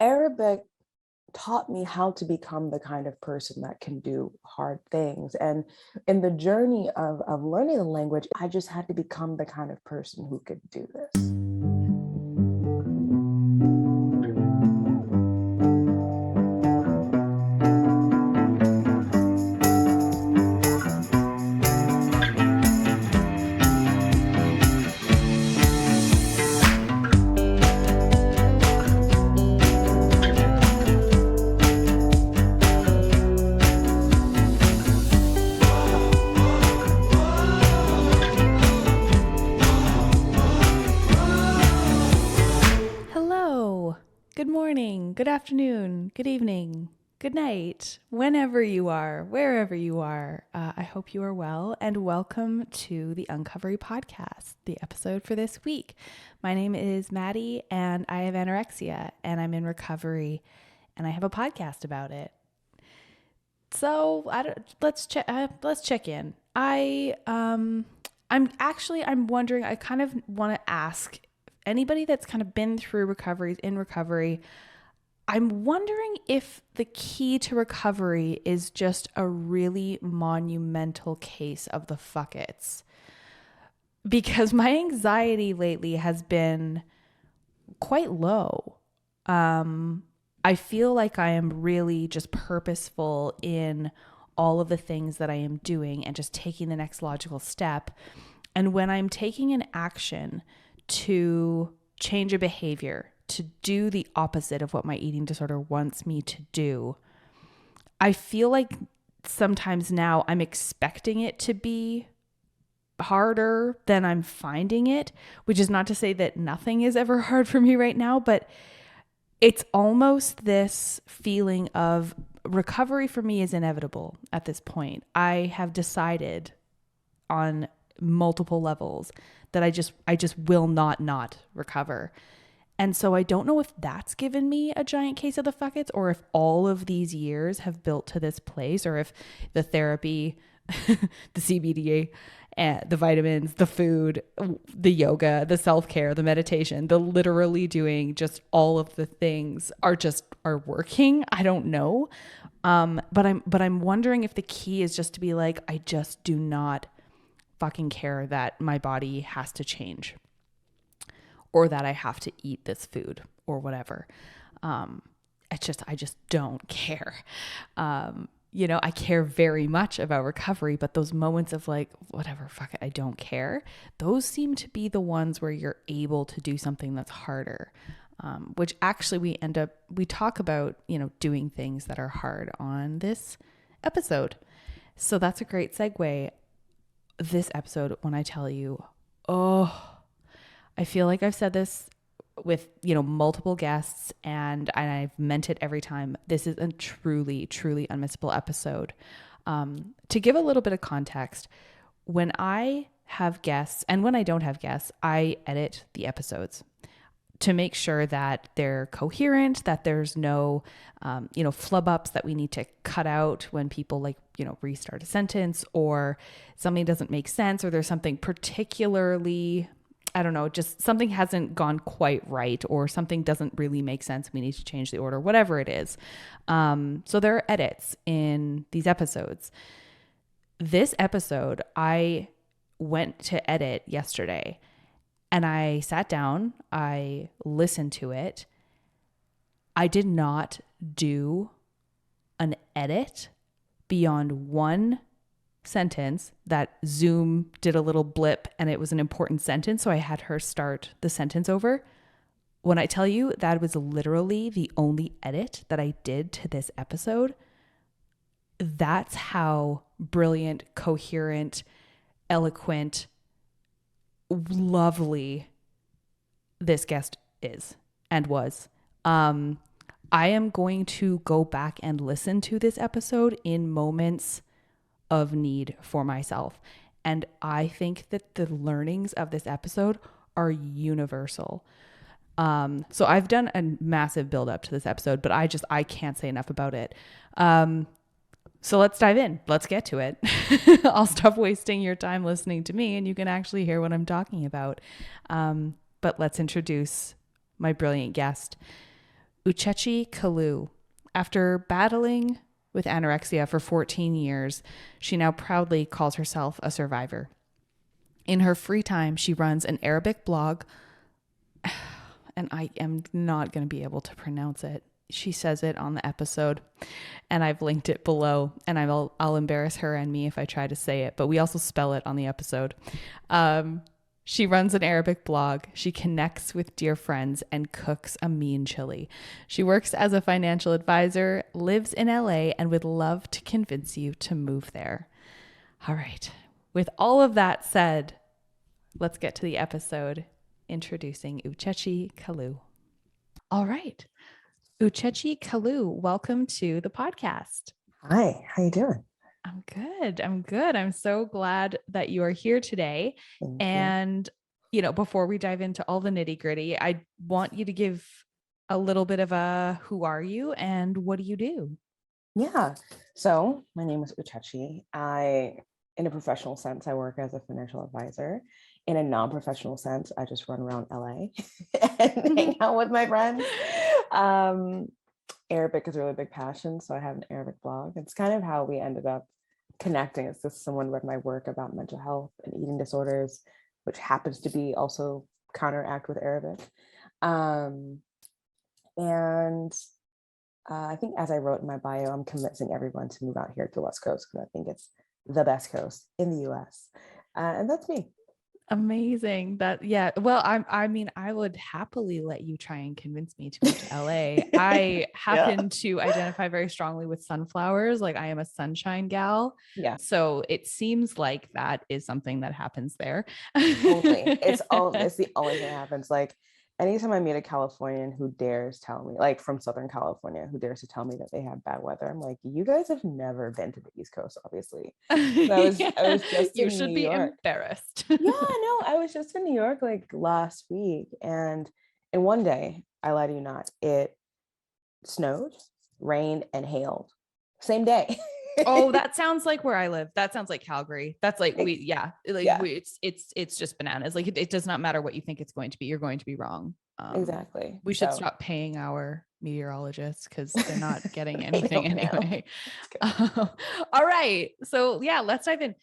Arabic taught me how to become the kind of person that can do hard things. And in the journey of learning the language, I just had to become the kind of person who could do this. Good morning, good afternoon, good evening, good night, whenever you are, wherever you are. I hope you are well, and welcome to the Uncovery podcast, the episode for this week. My name is Maddie, and I have anorexia, and I'm in recovery, and I have a podcast about it. So let's check in. I'm wondering. I kind of want to ask anybody that's kind of been through recovery, in recovery, I'm wondering if the key to recovery is just a really monumental case of the fuck-its. Because my anxiety lately has been quite low. I feel like I am really just purposeful in all of the things that I am doing and just taking the next logical step. And when I'm taking an action to change a behavior, to do the opposite of what my eating disorder wants me to do, I feel like sometimes now I'm expecting it to be harder than I'm finding it, which is not to say that nothing is ever hard for me right now, but it's almost this feeling of recovery for me is inevitable at this point. I have decided on multiple levels that I just will not recover. And so I don't know if that's given me a giant case of the fuck-its, or if all of these years have built to this place, or if the therapy, the CBD, the vitamins, the food, the yoga, the self-care, the meditation, the literally doing just all of the things are working. I don't know. But I'm wondering if the key is just to be like, I just do not fucking care that my body has to change, or that I have to eat this food or whatever. I just don't care. I care very much about recovery, but those moments of like, whatever, fuck it, I don't care. Those seem to be the ones where you're able to do something that's harder. Which actually we talk about, doing things that are hard on this episode. So that's a great segue. This episode, when I tell you, I feel like I've said this with, multiple guests, and I've meant it every time. This is a truly, truly unmissable episode. To give a little bit of context, when I have guests and when I don't have guests, I edit the episodes to make sure that they're coherent, that there's no, flub ups that we need to cut out when people restart a sentence, or something doesn't make sense, or there's something particularly, I don't know, just something hasn't gone quite right, or something doesn't really make sense. We need to change the order, whatever it is. So there are edits in these episodes. This episode, I went to edit yesterday, and I sat down, I listened to it. I did not do an edit beyond one sentence that Zoom did a little blip, and it was an important sentence, so I had her start the sentence over. When I tell you that was literally the only edit that I did to this episode, that's how brilliant, coherent, eloquent, lovely this guest is and was. I am going to go back and listen to this episode in moments of need for myself. And I think that the learnings of this episode are universal. So I've done a massive build up to this episode, but I can't say enough about it. So let's dive in. Let's get to it. I'll stop wasting your time listening to me, and you can actually hear what I'm talking about. But let's introduce my brilliant guest. Uchechi Kalu. After battling with anorexia for 14 years, she now proudly calls herself a survivor. In her free time, she runs an Arabic blog, and I am not going to be able to pronounce it. She says it on the episode, and I've linked it below, and I'll embarrass her and me if I try to say it, but we also spell it on the episode. She runs an Arabic blog. She connects with dear friends and cooks a mean chili. She works as a financial advisor, lives in LA, and would love to convince you to move there. All right. With all of that said, let's get to the episode introducing Uchechi Kalu. All right. Uchechi Kalu, welcome to the podcast. Hi, how you doing? I'm good. I'm so glad that you are here today. Thank And, before we dive into all the nitty gritty, I want you to give a little bit of a who are you and what do you do? Yeah. So my name is Uchechi. In a professional sense, I work as a financial advisor. In a non-professional sense, I just run around LA and hang out with my friends. Arabic is a really big passion, so I have an Arabic blog. It's kind of how we ended up connecting. It's just someone read my work about mental health and eating disorders, which happens to be also counteract with Arabic. And I think, as I wrote in my bio, I'm convincing everyone to move out here to the West Coast because I think it's the best coast in the US. And that's me. Amazing. Well, I would happily let you try and convince me to move to LA. I happen to identify very strongly with sunflowers. Like, I am a sunshine gal. Yeah. So it seems like that is something that happens there. Totally. It's the only thing that happens. Like, anytime I meet a Californian who dares tell me, like from Southern California, who dares to tell me that they have bad weather, I'm like, you guys have never been to the East Coast, obviously. So I was just you in should New be York. embarrassed. Yeah, no, I was just in New York like last week, and in one day, I lie to you not, it snowed, rained, and hailed. Same day. Oh, that sounds like where I live. That sounds like Calgary. That's like it's just bananas. Like, it does not matter what you think it's going to be. You're going to be wrong. Exactly. We should stop paying our meteorologists because they're not getting anything anyway. All right. So yeah, let's dive in.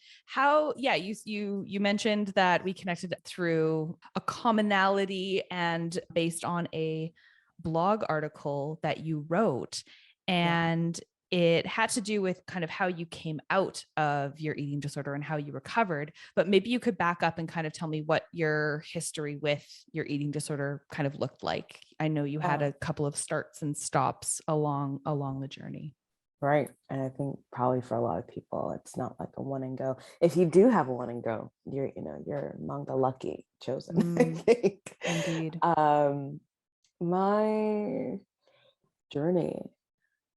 You mentioned that we connected through a commonality and based on a blog article that you wrote. And it had to do with kind of how you came out of your eating disorder and how you recovered. But maybe you could back up and kind of tell me what your history with your eating disorder kind of looked like. I know you had a couple of starts and stops along the journey. Right. And I think probably for a lot of people, it's not like a one and go. If you do have a one and go, you're among the lucky chosen, I think. Indeed. My journey,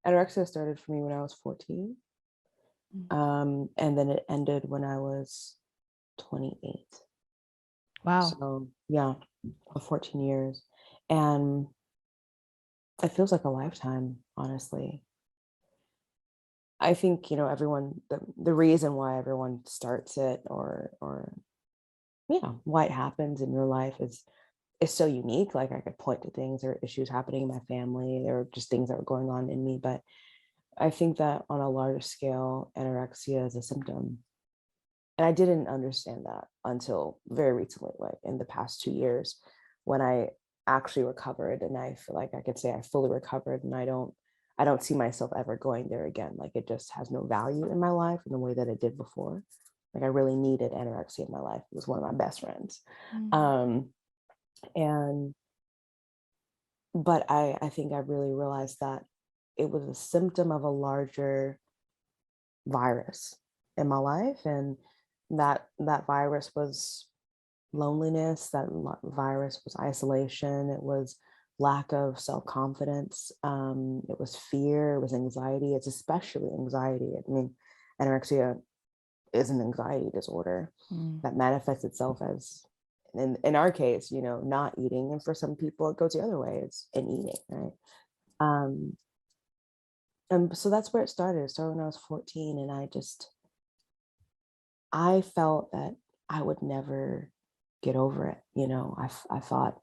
anorexia started for me when I was 14. And then it ended when I was 28. Wow. So yeah, 14 years. And it feels like a lifetime, honestly. I think, everyone, the reason why everyone starts it or why it happens in your life is so unique. Like, I could point to things, there were issues happening in my family, there were just things that were going on in me. But I think that on a larger scale, anorexia is a symptom. And I didn't understand that until very recently, like in the past 2 years, when I actually recovered. And I feel like I could say I fully recovered, and I don't see myself ever going there again. Like, it just has no value in my life in the way that it did before. Like, I really needed anorexia in my life. It was one of my best friends. But I think I really realized that it was a symptom of a larger virus in my life. And that virus was loneliness, that virus was isolation, it was lack of self-confidence, it was fear, it was anxiety. It's especially anxiety. I mean, anorexia is an anxiety disorder that manifests itself as, in our case, not eating, and for some people it goes the other way, it's in eating, right? And so that's where it started. It started when I was 14, and I felt that I would never get over it. I thought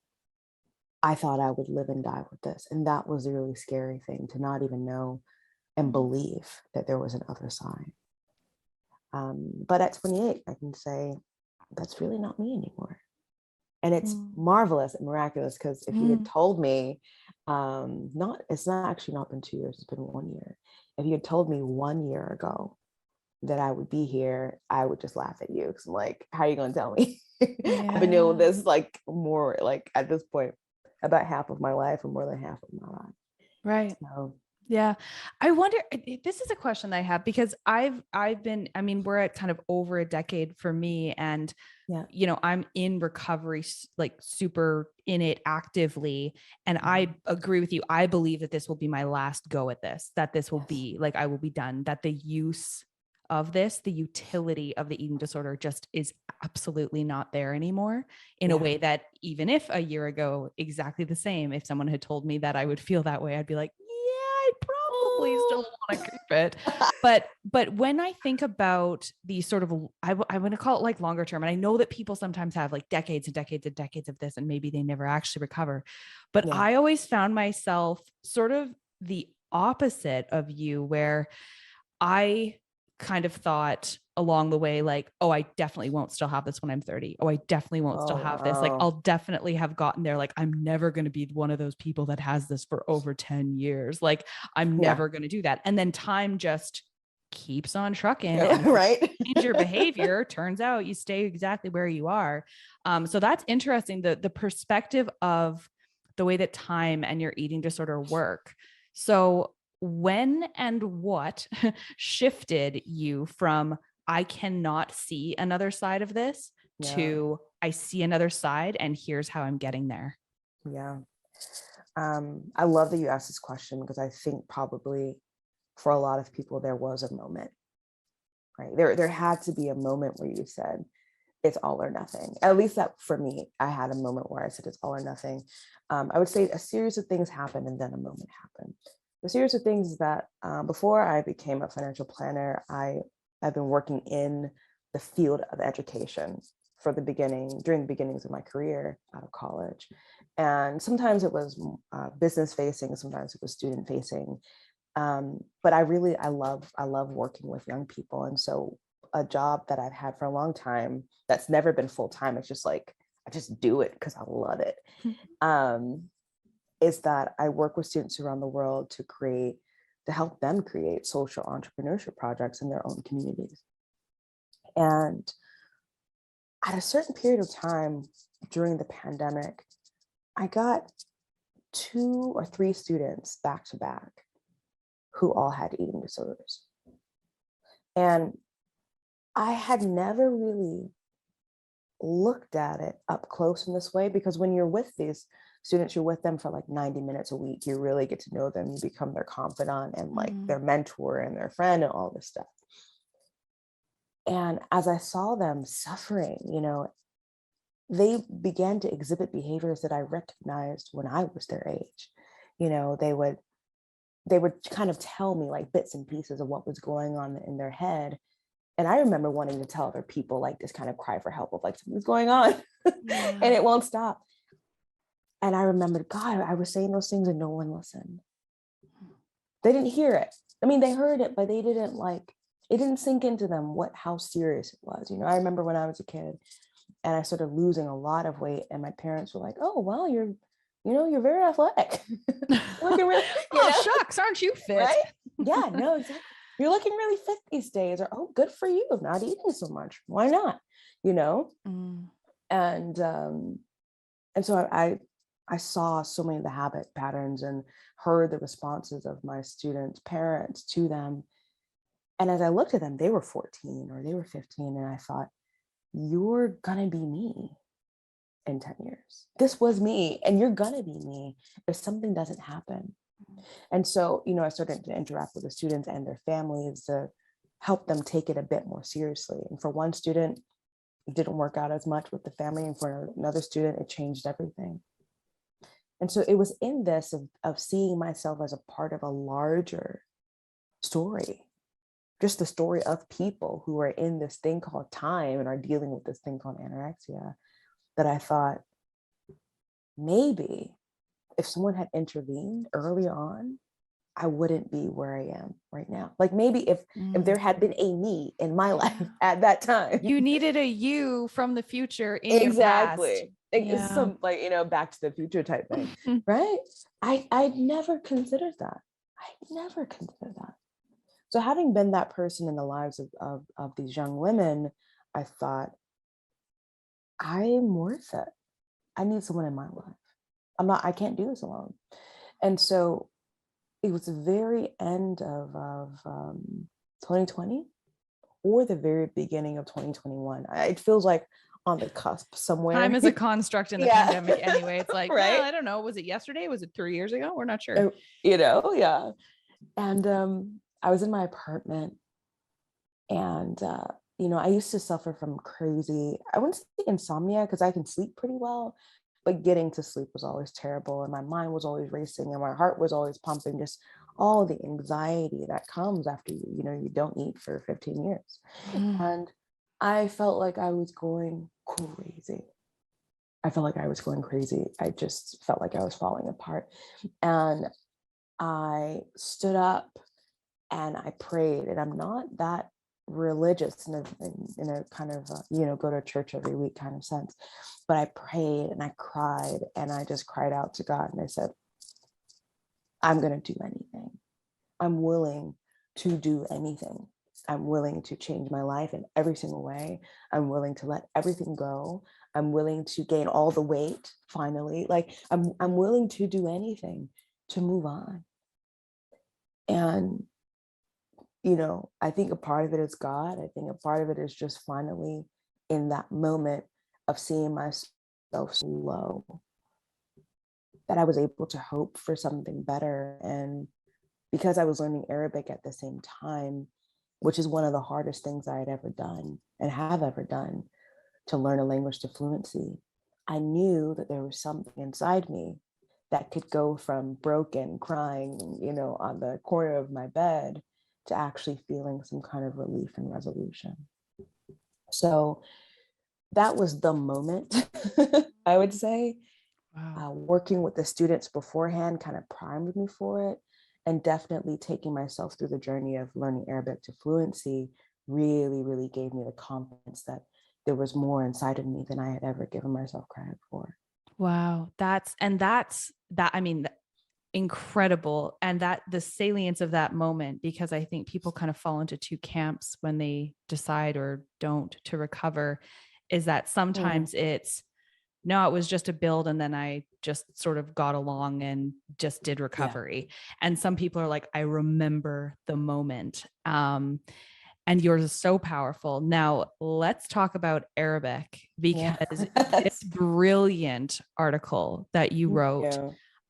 I thought I would live and die with this. And that was a really scary thing, to not even know and believe that there was an other side. But at 28, I can say that's really not me anymore. And it's marvelous and miraculous, because if you had told me, it's not actually not been 2 years, it's been 1 year. If you had told me 1 year ago that I would be here, I would just laugh at you, because I'm like, how are you going to tell me? Yeah. I've been doing this like more, like at this point, about half of my life, or more than half of my life. Right. So, Yeah. I wonder, this is a question I have, because I've been, I mean, we're at kind of over a decade for me, and yeah. you know, I'm in recovery, like super in it actively. And I agree with you. I believe that this will be my last go at this, that this will be like, I will be done, that the use of this, the utility of the eating disorder just is absolutely not there anymore, in a way that even if a year ago, exactly the same, if someone had told me that I would feel that way, I'd be like, yeah, I probably still want to keep it. But when I think about the sort of, I want to call it like longer term, and I know that people sometimes have like decades and decades and decades of this, and maybe they never actually recover. But I always found myself sort of the opposite of you, where I kind of thought along the way, like, oh, I definitely won't still have this when I'm 30. Oh, I definitely won't still have this. Like, I'll definitely have gotten there. Like, I'm never going to be one of those people that has this for over 10 years. Like, I'm never going to do that. And then time just keeps on trucking. And right. change your behavior. Turns out you stay exactly where you are. So that's interesting. The perspective of the way that time and your eating disorder work. So when and what shifted you from I cannot see another side of this to I see another side, and here's how I'm getting there? Yeah. I love that you asked this question, because I think probably for a lot of people, there was a moment, right? There had to be a moment where you said, it's all or nothing. At least that for me, I had a moment where I said, it's all or nothing. I would say a series of things happened, and then a moment happened. The series of things is that before I became a financial planner, I've been working in the field of education during the beginnings of my career out of college. And sometimes it was business facing, sometimes it was student facing. But I love working with young people. And so a job that I've had for a long time that's never been full time, it's just like, I just do it because I love it. Is that I work with students around the world to help them create social entrepreneurship projects in their own communities. And at a certain period of time during the pandemic, I got 2 or 3 students back to back who all had eating disorders. And I had never really looked at it up close in this way, because when you're with these students, you're with them for like 90 minutes a week. You really get to know them. You become their confidant and like their mentor and their friend and all this stuff. And as I saw them suffering, they began to exhibit behaviors that I recognized when I was their age. They would kind of tell me like bits and pieces of what was going on in their head. And I remember wanting to tell other people like this kind of cry for help of like, something's going on and it won't stop. And I remembered, God, I was saying those things and no one listened. They didn't hear it. I mean, they heard it, but they didn't it didn't sink into them how serious it was. I remember when I was a kid and I started losing a lot of weight, and my parents were like, oh, well, you're very athletic. Looking really, Shucks, aren't you fit? Right? Yeah, no, exactly. You're looking really fit these days, or, oh, good for you, not eating so much. Why not? And so I saw so many of the habit patterns and heard the responses of my students' parents to them. And as I looked at them, they were 14 or they were 15. And I thought, you're gonna be me in 10 years. This was me, and you're gonna be me if something doesn't happen. And so, I started to interact with the students and their families to help them take it a bit more seriously. And for one student, it didn't work out as much with the family. And for another student, it changed everything. And so it was in this of seeing myself as a part of a larger story, just the story of people who are in this thing called time and are dealing with this thing called anorexia, that I thought, maybe if someone had intervened early on, I wouldn't be where I am right now. Like maybe if there had been a me in my life at that time. You needed a you from the future in your past. Exactly. Like, it's Yeah. some like, back to the future type thing. Right. I'd never considered that. I'd never considered that. So having been that person in the lives of these young women, I thought, I am worth it. I need someone in my life. I can't do this alone. And so it was the very end of 2020 or the very beginning of 2021. It feels like on the cusp somewhere. Time is a construct in the Yeah. pandemic anyway. It's like, Right? well, I don't know. Was it yesterday? Was it 3 years ago? We're not sure. Yeah. And I was in my apartment, and I used to suffer from crazy, I wouldn't say insomnia because I can sleep pretty well, but getting to sleep was always terrible, and my mind was always racing, and my heart was always pumping, just all the anxiety that comes after you don't eat for 15 years. And I felt like I was going crazy. I just felt like I was falling apart. And I stood up and I prayed, and I'm not that religious in a kind of go to church every week kind of sense, but I prayed and I cried, and I just cried out to God, and I said, I'm going to do anything. I'm willing to do anything. I'm willing to change my life in every single way. I'm willing to let everything go. I'm willing to gain all the weight finally. Like I'm willing to do anything to move on. And I think a part of it is God. I think a part of it is just finally in that moment of seeing myself so low that I was able to hope for something better. And because I was learning Arabic at the same time, which is one of the hardest things I had ever done and have ever done, to learn a language to fluency, I knew that there was something inside me that could go from broken, crying, on the corner of my bed to actually feeling some kind of relief and resolution. So that was the moment, I would say. Wow. Working with the students beforehand kind of primed me for it. And definitely taking myself through the journey of learning Arabic to fluency really, really gave me the confidence that there was more inside of me than I had ever given myself credit for. Wow. That's that. I mean, incredible. And that the salience of that moment, because I think people kind of fall into two camps when they decide or don't to recover, is that sometimes it's, no, it was just a build. And then I just sort of got along and just did recovery. Yeah. And some people are like, I remember the moment. And yours is so powerful. Now let's talk about Arabic, because this brilliant article that you wrote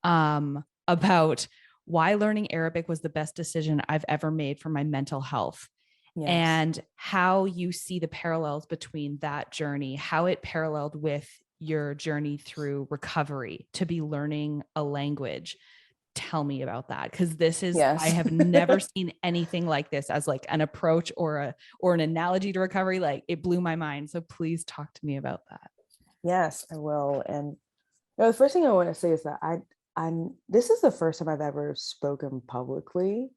about why learning Arabic was the best decision I've ever made for my mental health. Yes. And how you see the parallels between that journey, how it paralleled with your journey through recovery to be learning a language. Tell me about that, because this is, I have never seen anything like this as like an approach or an analogy to recovery. Like, it blew my mind. So please talk to me about that. Yes, I will. And the first thing I want to say is that this is the first time I've ever spoken publicly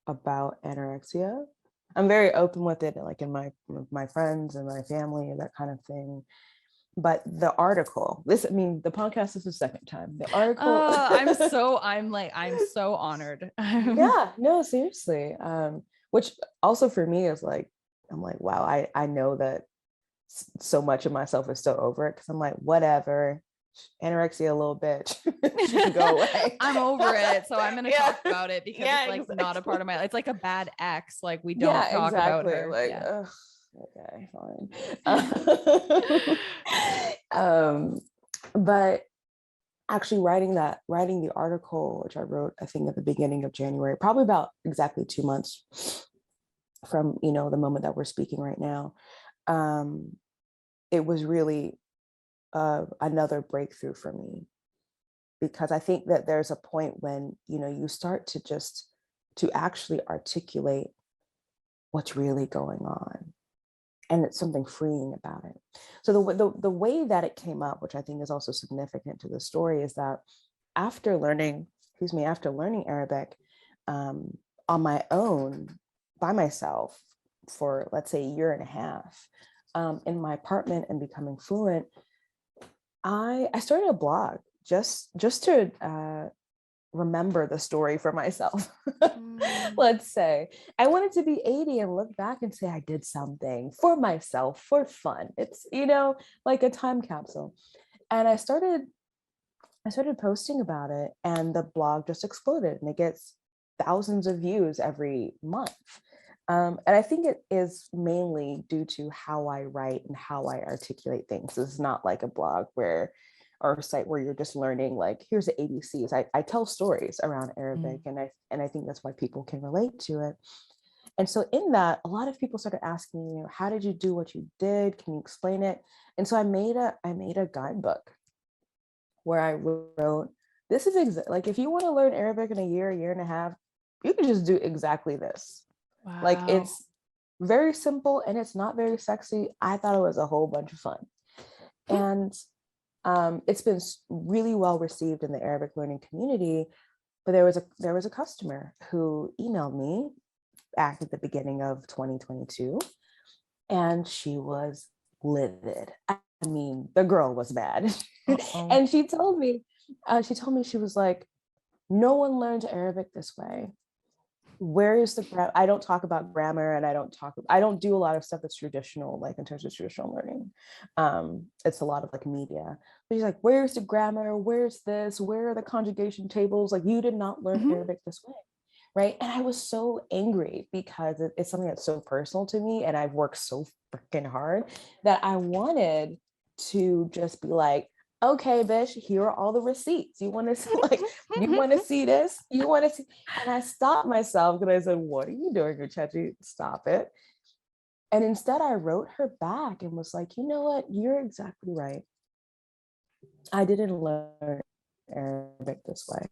about anorexia. I'm very open with it, like with my friends and my family and that kind of thing. But the article, the podcast is the second time. The article. I'm so honored. Yeah, no, seriously. Which also for me is like, I'm like, wow, I know that so much of myself is still over it, because I'm like, whatever, anorexia, a little bitch. She can go away. I'm over it. So I'm going to talk about it, because it's like not a part of my life. It's like a bad ex. Like, we don't talk about her. Like, okay, fine. But actually writing the article, which I wrote, I think at the beginning of January, probably about exactly 2 months from, the moment that we're speaking right now. It was really another breakthrough for me, because I think that there's a point when, you start to actually articulate what's really going on. And it's something freeing about it. So the way that it came up, which I think is also significant to the story, is that after learning Arabic on my own by myself for, let's say, a year and a half in my apartment and becoming fluent, I started a blog just to remember the story for myself. Let's say I wanted to be 80 and look back and say I did something for myself for fun. It's, like a time capsule. And I started posting about it, and the blog just exploded, and it gets thousands of views every month. And I think it is mainly due to how I write and how I articulate things. It's not like a blog or a site where you're just learning, like, here's the ABCs. I tell stories around Arabic, and I think that's why people can relate to it. And so in that, a lot of people started asking me, how did you do what you did? Can you explain it? And so I made a guidebook where I wrote, this is like, if you want to learn Arabic in a year and a half, you can just do exactly this. Wow. Like, it's very simple and it's not very sexy. I thought it was a whole bunch of fun. And it's been really well received in the Arabic learning community. But there was a customer who emailed me back at the beginning of 2022, and she was livid. I mean, the girl was mad. And she told me, she was like, no one learns Arabic this way. Where is the I don't talk about grammar, and I don't do a lot of stuff that's traditional, like in terms of traditional learning. It's a lot of like media. But she's like, where's the grammar? Where's this? Where are the conjugation tables? Like, you did not learn Arabic this way. Right. And I was so angry because it's something that's so personal to me. And I've worked so freaking hard that I wanted to just be like, okay, bitch, here are all the receipts. You want to see, like, you want to see this? You want to see? And I stopped myself because I said, what are you doing, Uchechi? Stop it. And instead I wrote her back and was like, you know what? You're exactly right. I didn't learn Arabic this way.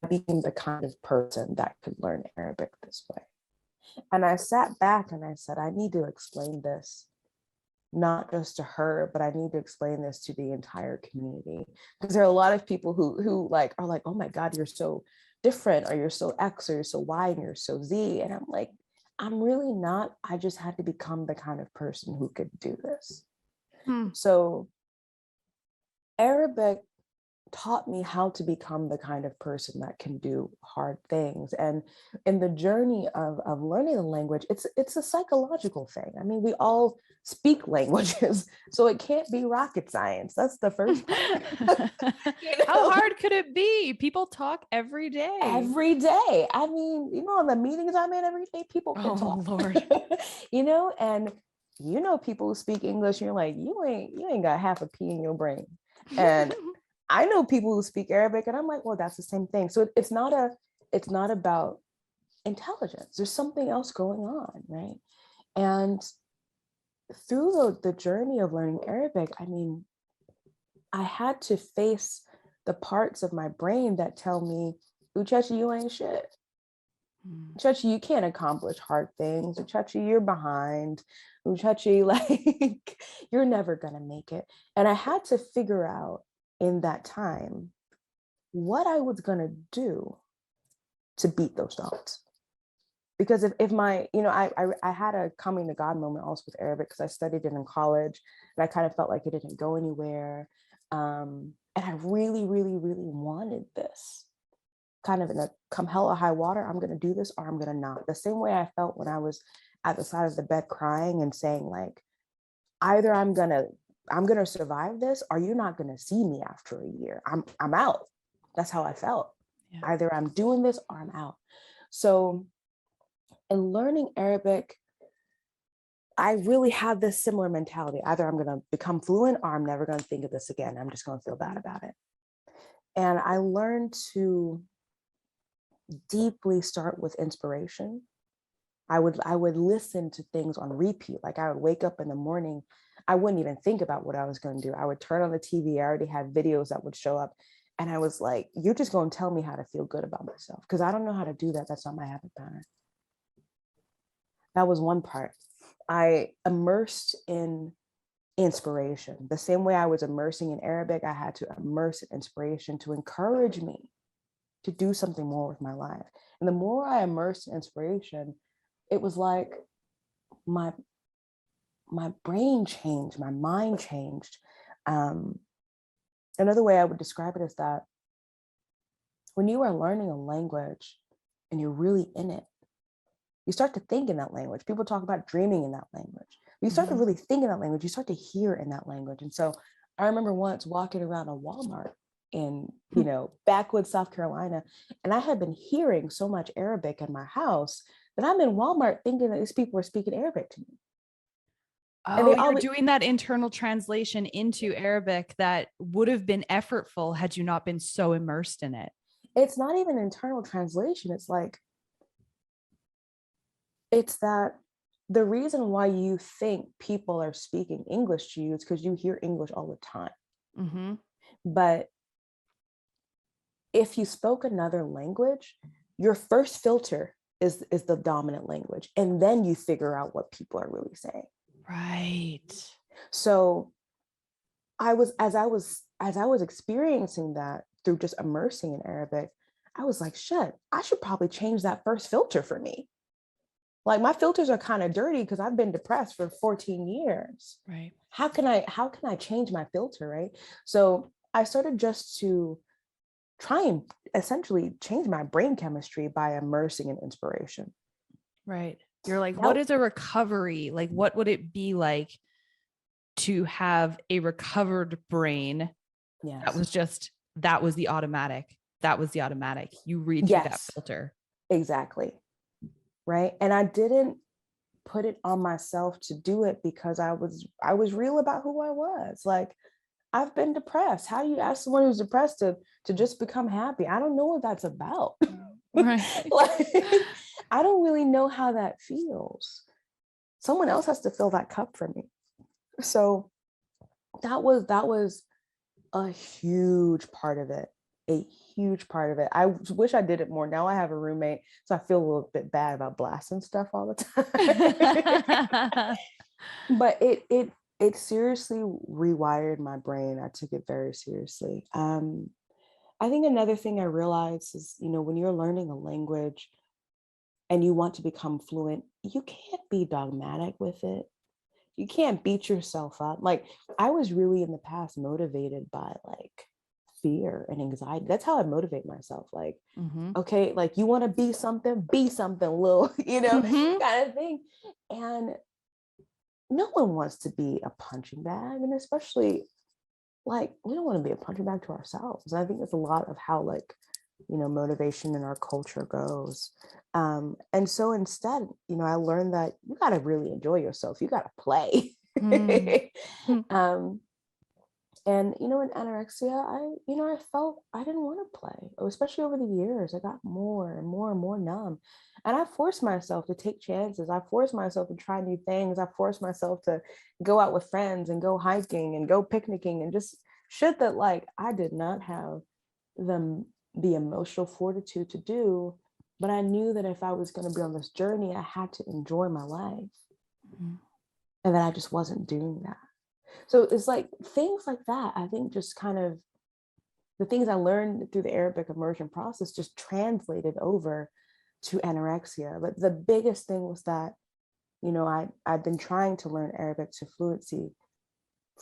I became the kind of person that could learn Arabic this way. And I sat back and I said, I need to explain this, not just to her, but I need to explain this to the entire community. Because there are a lot of people who like are like, oh my God, you're so different, or you're so X, or you're so Y, and you're so Z. And I'm like, I'm really not. I just had to become the kind of person who could do this. So Arabic taught me how to become the kind of person that can do hard things. And in the journey of learning the language, it's a psychological thing. I mean, we all speak languages, so it can't be rocket science. That's the first part. How hard could it be? People talk every day. Every day. I mean, in the meetings I'm in every day, people can talk. Lord. And people who speak English, you're like, you ain't got half a pea in your brain. And I know people who speak Arabic, and I'm like, well, that's the same thing. So it's not about intelligence. There's something else going on, right? And through the journey of learning Arabic, I mean, I had to face the parts of my brain that tell me, Uchechi, you ain't shit. Uchechi, you can't accomplish hard things. Uchechi, you're behind. Uchechi, like, you're never gonna make it. And I had to figure out in that time what I was gonna do to beat those thoughts. Because if my, I had a coming to God moment also with Arabic, because I studied it in college and I kind of felt like it didn't go anywhere. And I really, really, really wanted this. Kind of in a come hell or high water, I'm gonna do this or I'm gonna not. The same way I felt when I was at the side of the bed crying and saying, like, either I'm gonna survive this, or you're not gonna see me after a year. I'm out. That's how I felt. Yeah. Either I'm doing this or I'm out. So in learning Arabic, I really had this similar mentality. Either I'm gonna become fluent or I'm never gonna think of this again. I'm just gonna feel bad about it. And I learned to deeply start with inspiration. I would listen to things on repeat. Like, I would wake up in the morning, I wouldn't even think about what I was going to do. I would turn on the TV. I already had videos that would show up. And I was like, you're just going to tell me how to feel good about myself, because I don't know how to do that. That's not my habit pattern. That was one part. I immersed in inspiration. The same way I was immersing in Arabic, I had to immerse in inspiration to encourage me to do something more with my life. And the more I immersed in inspiration, it was like my brain changed, my mind changed. Another way I would describe it is that when you are learning a language and you're really in it, you start to think in that language. People talk about dreaming in that language. When you start to really think in that language, you start to hear in that language. And so I remember once walking around a Walmart in, backwoods South Carolina, and I had been hearing so much Arabic in my house that I'm in Walmart thinking that these people were speaking Arabic to me. And Oh, they you're all, doing that internal translation into Arabic that would have been effortful had you not been so immersed in it. it's not even internal translation. It's that the reason why you think people are speaking English to you is because you hear English all the time. Mm-hmm. But if you spoke another language, your first filter is the dominant language. And then you figure out what people are really saying. Right. So as I was experiencing that through just immersing in Arabic, I was like, shit, I should probably change that first filter for me. Like my filters are kind of dirty because I've been depressed for 14 years. Right. How can I change my filter, right? So I started just to try and essentially change my brain chemistry by immersing in inspiration. Right. You're like, what Now, is a recovery? Like, what would it be like to have a recovered brain that yes. was just, that was the automatic? That was the automatic. You read through that Yes, filter. exactly. Right. And I didn't put it on myself to do it because I was real about who I was. Like, I've been depressed. How do you ask someone who's depressed to just become happy? I don't know what that's about. Right. Like, I don't really know how that feels. Someone else has to fill that cup for me. So that was a huge part of it. A huge part of it. I wish I did it more. Now I have a roommate, so I feel a little bit bad about blasting stuff all the time. But it seriously rewired my brain. I took it very seriously. I think another thing I realized is, when you're learning a language and you want to become fluent, you can't be dogmatic with it. You can't beat yourself up. Like, I was really in the past motivated by like fear and anxiety. That's how I motivate myself. Like, Mm-hmm. okay, like you want to be something little, Mm-hmm. kind of thing. And no one wants to be a punching bag. And especially like, we don't want to be a punching bag to ourselves. And I think that's a lot of how like, motivation in our culture goes. And so instead, I learned that you got to really enjoy yourself. You got to play. Mm-hmm. um, and in anorexia, I felt I didn't want to play, especially over the years. I got more and more and more numb. And I forced myself to take chances. I forced myself to try new things. I forced myself to go out with friends and go hiking and go picnicking and just shit that like I did not have the emotional fortitude to do. But I knew that if I was going to be on this journey, I had to enjoy my life. Mm-hmm. And that I just wasn't doing that. So it's like things like that, I think, just kind of the things I learned through the Arabic immersion process just translated over to anorexia. But the biggest thing was that, I'd been trying to learn Arabic to fluency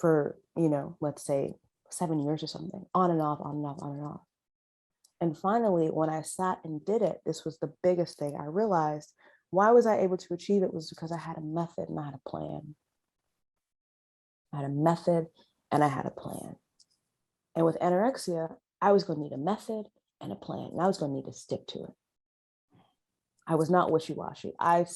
for, let's say 7 years or something, on and off, on and off, on and off. And finally, when I sat and did it, this was the biggest thing. I realized why was I able to achieve it was because I had a method and I had a plan. I had a method and I had a plan. And with anorexia, I was going to need a method and a plan, and I was going to need to stick to it. I was not wishy-washy. I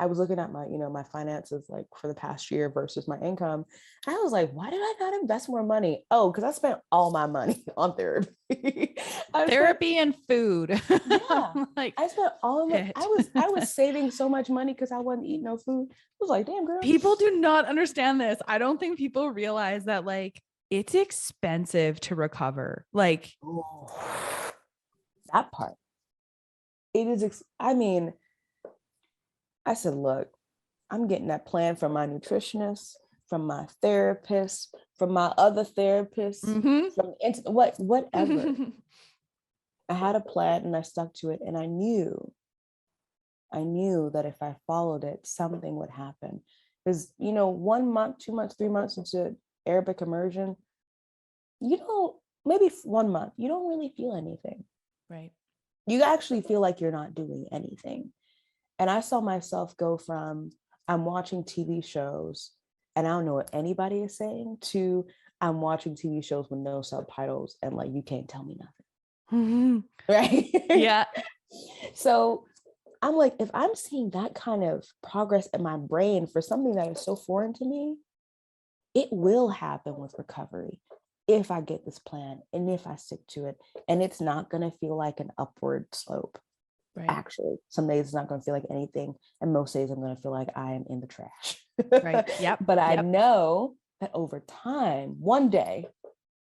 was looking at my finances like for the past year versus my income. And I was like, why did I not invest more money? Oh, because I spent all my money on therapy. Therapy and food. Yeah. Like, I spent all my, shit. I was saving so much money because I wasn't eating no food. I was like, damn girl. People do not understand this. I don't think people realize that like it's expensive to recover. Like, Oh, that part. It is, I mean, I said, look, I'm getting that plan from my nutritionist. from my therapist, from my other therapists, from whatever. I had a plan and I stuck to it, and I knew that if I followed it, something would happen. Because 1 month, 2 months, 3 months into Arabic immersion, maybe 1 month, you don't really feel anything. Right. You actually feel like you're not doing anything. And I saw myself go from I'm watching TV shows and I don't know what anybody is saying to I'm watching TV shows with no subtitles and like you can't tell me nothing. Right? Yeah. So I'm like, if I'm seeing that kind of progress in my brain for something that is so foreign to me, it will happen with recovery if I get this plan and if I stick to it. And it's not going to feel like an upward slope. Right. Actually, some days it's not going to feel like anything. And most days I'm going to feel like I am in the trash. Right. Yep. But I know that over time, one day,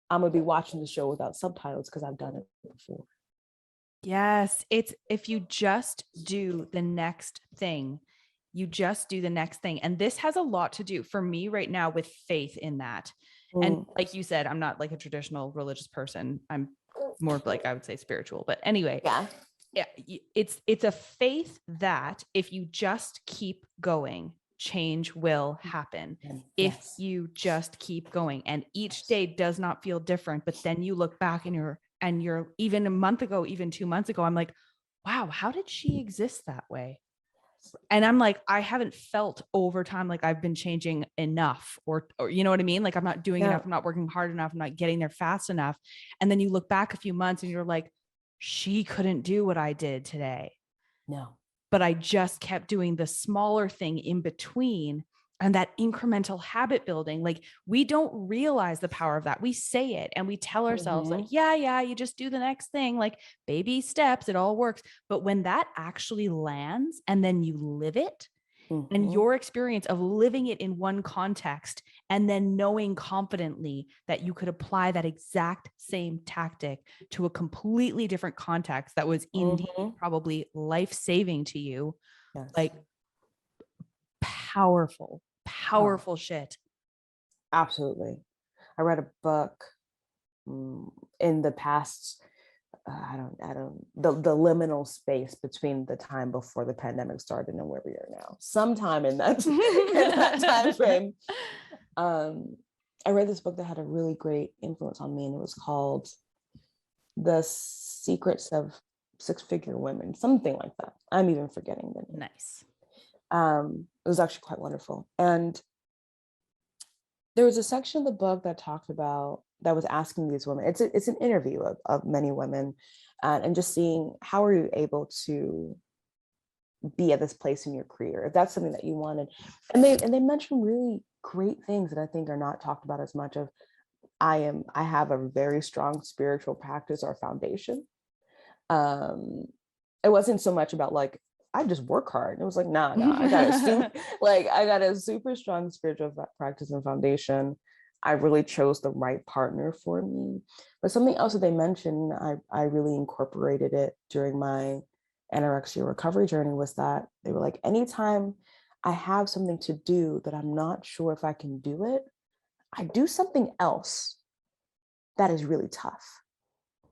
I'm going to be watching the show without subtitles because I've done it before. Yes. It's if you just do the next thing, you just do the next thing. And this has a lot to do for me right now with faith in that. And like you said, I'm not like a traditional religious person. I'm more like, I would say spiritual, but anyway, yeah, it's a faith that if you just keep going, change will happen. If you just keep going, and each day does not feel different, but then you look back and you're even a month ago, even 2 months ago, I'm like, wow, how did she exist that way? And I'm like, I haven't felt over time like I've been changing enough, or you know what I mean? Like I'm not doing enough, I'm not working hard enough, I'm not getting there fast enough. And then you look back a few months and you're like, she couldn't do what I did today. No. But I just kept doing the smaller thing in between, and that incremental habit building. Like we don't realize the power of that. We say it and we tell ourselves like, yeah, you just do the next thing, like baby steps, it all works. But when that actually lands and then you live it, and your experience of living it in one context and then knowing confidently that you could apply that exact same tactic to a completely different context that was indeed probably life-saving to you, like powerful shit. Absolutely. I read a book in the past, the liminal space between the time before the pandemic started and where we are now, sometime in that, in that time frame. I read this book that had a really great influence on me, and it was called The Secrets of Six-Figure Women, something like that. I'm even forgetting the name. Nice. It was actually quite wonderful. And there was a section of the book that talked about, that was asking these women, it's an interview of many women, and just seeing how are you able to be at this place in your career, if that's something that you wanted. And they mentioned really great things that I think are not talked about as much of, I have a very strong spiritual practice or foundation. It wasn't so much about like, I just work hard. It was like, nah, I got a super strong spiritual practice and foundation. I really chose the right partner for me. But something else that they mentioned, I really incorporated it during my anorexia recovery journey, was that they were like, anytime I have something to do that I'm not sure if I can do it, I do something else that is really tough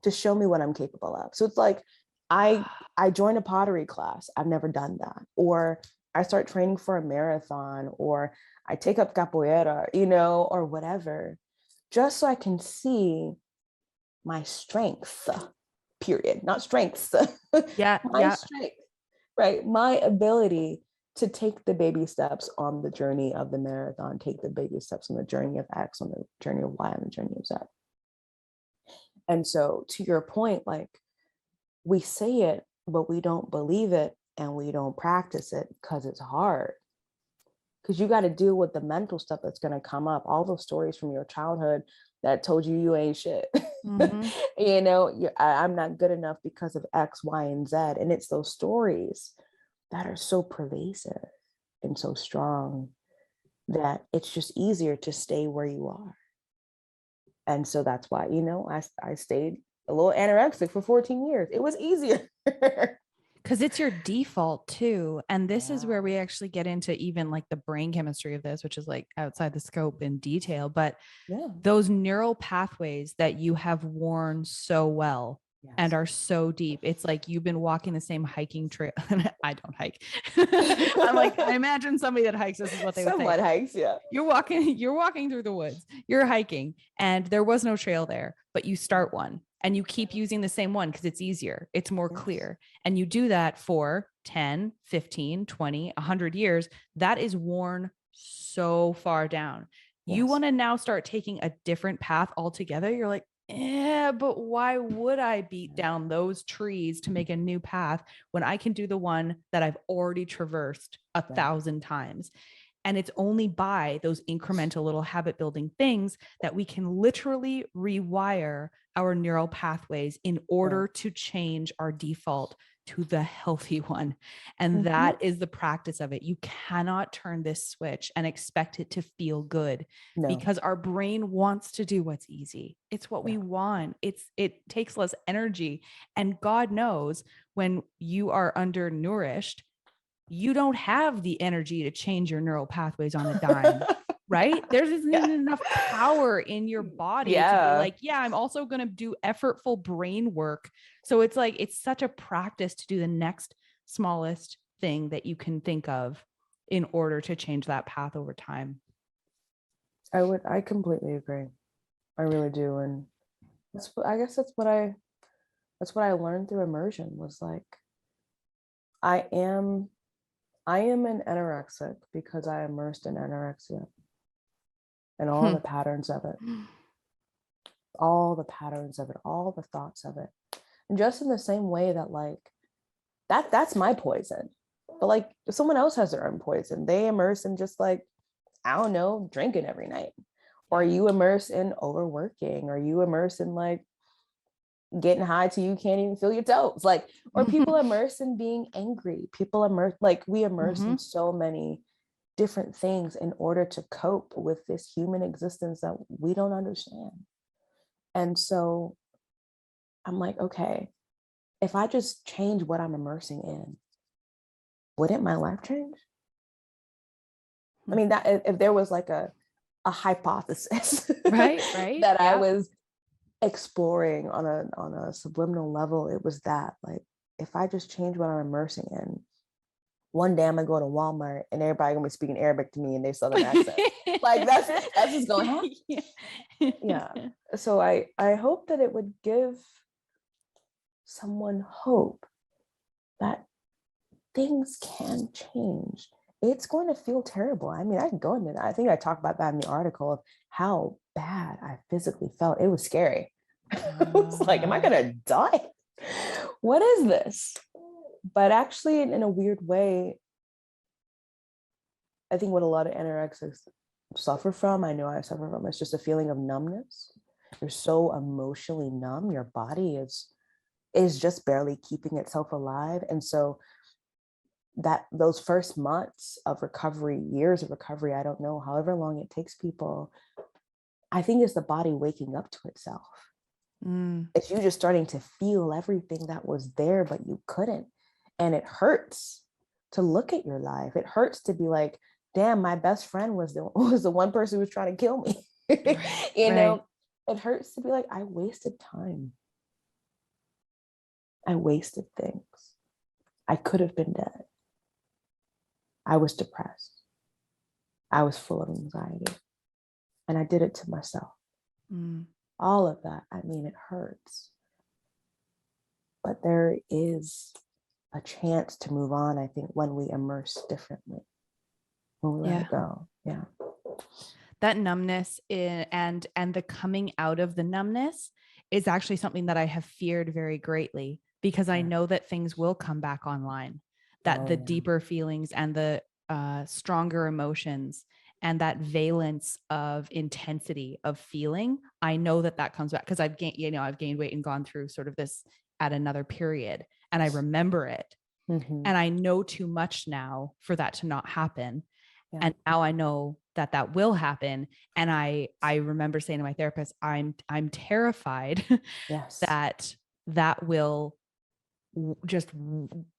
to show me what I'm capable of. So it's like, I joined a pottery class. I've never done that. Or I start training for a marathon, or I take up capoeira, or whatever, just so I can see my strength, period, not strengths. My strength, right? My ability to take the baby steps on the journey of the marathon, take the baby steps on the journey of X, on the journey of Y, on the journey of Z. And so to your point, like, we say it, but we don't believe it and we don't practice it because it's hard. Because you got to deal with the mental stuff that's going to come up, all those stories from your childhood that told you ain't shit. I'm not good enough because of X, Y, and Z. And it's those stories that are so pervasive and so strong that it's just easier to stay where you are. And so that's why, I stayed a little anorexic for 14 years. It was easier. Because it's your default too. And this is where we actually get into even like the brain chemistry of this, which is like outside the scope in detail. But Yeah. those neural pathways that you have worn so well and are so deep. It's like you've been walking the same hiking trail. I don't hike. I'm like, I imagine somebody that hikes, this is what they would Somewhat say. hikes, yeah. You're walking through the woods, you're hiking, and there was no trail there, but you start one and you keep using the same one because it's easier, it's more clear. And you do that for 10, 15, 20, 100 years. That is worn so far down. You want to now start taking a different path altogether. You're like, yeah, but why would I beat down those trees to make a new path when I can do the one that I've already traversed 1,000 times? And it's only by those incremental little habit building things that we can literally rewire our neural pathways in order to change our default to the healthy one. And that is the practice of it. You cannot turn this switch and expect it to feel good because our brain wants to do what's easy. It's what we want. It takes less energy. And God knows when you are undernourished, you don't have the energy to change your neural pathways on a dime, right? There's isn't enough power in your body to be like, yeah, I'm also going to do effortful brain work. So it's like, it's such a practice to do the next smallest thing that you can think of in order to change that path over time. I completely agree. I really do. And I guess that's what I learned through immersion was like, I am an anorexic because I immersed in anorexia and all the patterns of it, all the thoughts of it. And just in the same way that like, that's my poison. But like if someone else has their own poison, they immerse in just like, I don't know, drinking every night. Or you immerse in overworking, or you immerse in like getting high till you can't even feel your toes, like, or people immerse in being angry, people immerse, like we immerse in so many different things in order to cope with this human existence that we don't understand. And so I'm like, okay, if I just change what I'm immersing in, wouldn't my life change? I mean, that if there was like a hypothesis right that I was exploring on a subliminal level, it was that like, if I just change what I'm immersing in, one day I'm gonna go to Walmart and everybody gonna be speaking Arabic to me in their southern accent. Like that's just gonna happen. Yeah. So I hope that it would give someone hope that things can change. It's going to feel terrible. I mean, I can go into that. I think I talked about that in the article of how bad I physically felt. It was scary. I was like, am I gonna die? What is this? But actually, in a weird way, I think what a lot of anorexics suffer from, I know I suffer from, it's just a feeling of numbness. You're so emotionally numb. Your body is just barely keeping itself alive. And so that those first months of recovery, years of recovery, I don't know, however long it takes people, I think it's the body waking up to itself. It's you just starting to feel everything that was there, but you couldn't. And it hurts to look at your life. It hurts to be like, damn, my best friend was the one person who was trying to kill me. You know, it hurts to be like, I wasted time. I wasted things. I could have been dead. I was depressed. I was full of anxiety. And I did it to myself. All of that, I mean, it hurts. But there is a chance to move on, I think, when we immerse differently, when we let it go. Yeah. That numbness and the coming out of the numbness is actually something that I have feared very greatly, because I know that things will come back online, that the deeper feelings and the stronger emotions and that valence of intensity of feeling, I know that comes back because I've gained weight and gone through sort of this at another period, and I remember it. And I know too much now for that to not happen. And now I know that will happen. And I remember saying to my therapist, I'm terrified that will just